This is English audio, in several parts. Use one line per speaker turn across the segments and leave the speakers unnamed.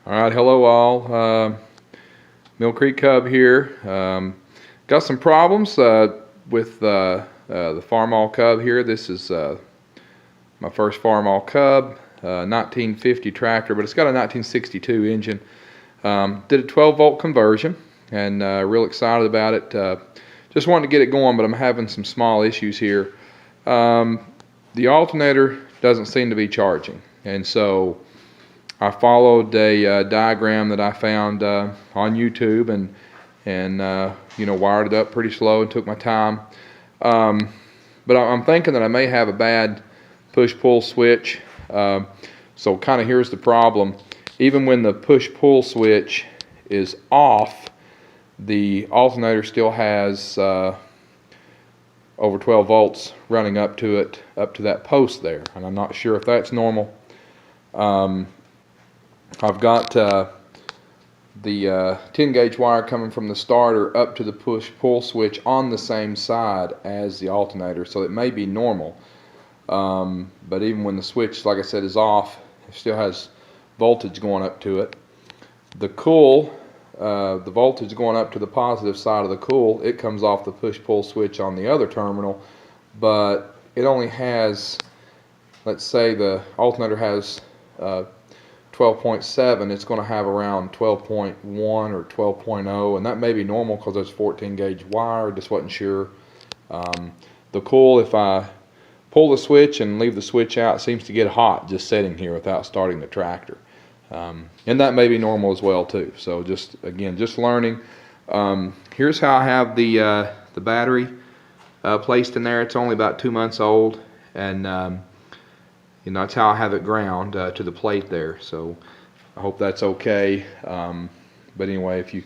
Alright, hello all. Mill Creek Cub here. Got some problems with the Farmall Cub here. This is my first Farmall Cub, 1950 tractor, but it's got a 1962 engine. Did a 12 volt conversion and real excited about it. Just wanted to get it going, but I'm having some small issues here. The alternator doesn't seem to be charging, and so I followed a diagram that I found on YouTube and you know, wired it up pretty slow and took my time. But I'm thinking that I may have a bad push-pull switch. So kind of here's the problem. Even when the push-pull switch is off, the alternator still has over 12 volts running up to it, up to that post there, and I'm not sure if that's normal. I've got the 10 gauge wire coming from the starter up to the push-pull switch on the same side as the alternator, so it may be normal. But even when the switch, like I said, is off, it still has voltage going up to it. The cool, the voltage going up to the positive side of the cool, it comes off the push-pull switch on the other terminal, but it only has, let's say the alternator has 12.7, it's going to have around 12.1 or 12.0, and that may be normal because there's 14 gauge wire. Just wasn't sure. The cool, if I pull the switch and leave the switch out, it seems to get hot just sitting here without starting the tractor, and that may be normal as well too. So just again, just learning. Here's how I have the battery placed in there. It's only about 2 months old, and you know, that's how I have it ground to the plate there. So I hope that's okay. But anyway, if you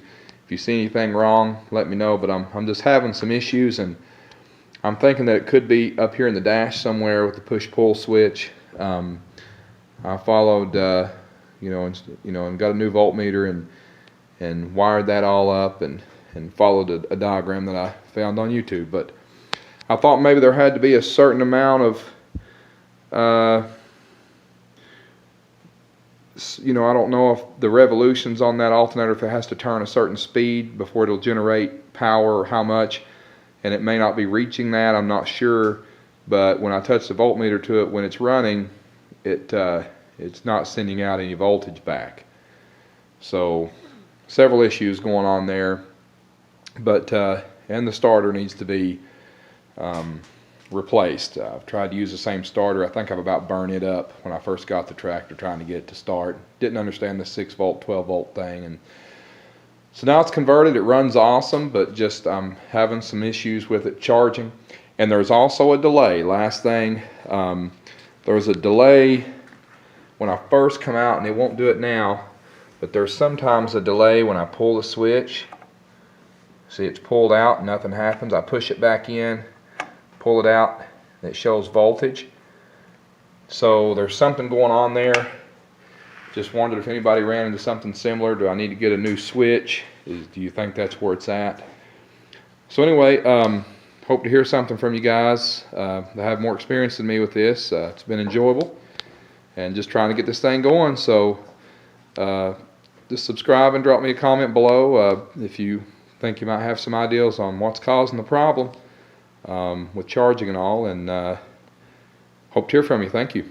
see anything wrong, let me know. But I'm just having some issues, and I'm thinking that it could be up here in the dash somewhere with the push-pull switch. I followed, you know, and got a new voltmeter and wired that all up and followed a diagram that I found on YouTube. But I thought maybe there had to be a certain amount of you know, I don't know if the revolutions on that alternator, if it has to turn a certain speed before it'll generate power or how much, and it may not be reaching that. I'm not sure, but when I touch the voltmeter to it when it's running, it's not sending out any voltage back. So several issues going on there, but and the starter needs to be replaced. I've tried to use the same starter. I think I've about burned it up when I first got the tractor trying to get it to start. Didn't understand the 6 volt 12 volt thing, and so now it's converted. It runs awesome, but just I'm having some issues with it charging. And there's also a delay. Last thing, there was a delay when I first come out, and it won't do it now, but there's sometimes a delay when I pull the switch. See, it's pulled out and nothing happens. I push it back in, pull it out, and it shows voltage. So there's something going on there. Just wondered if anybody ran into something similar. Do I need to get a new switch? Do you think that's where it's at? So anyway, hope to hear something from you guys that have more experience than me with this. It's been enjoyable and just trying to get this thing going. So just subscribe and drop me a comment below if you think you might have some ideas on what's causing the problem with charging and all, and hope to hear from you. Thank you.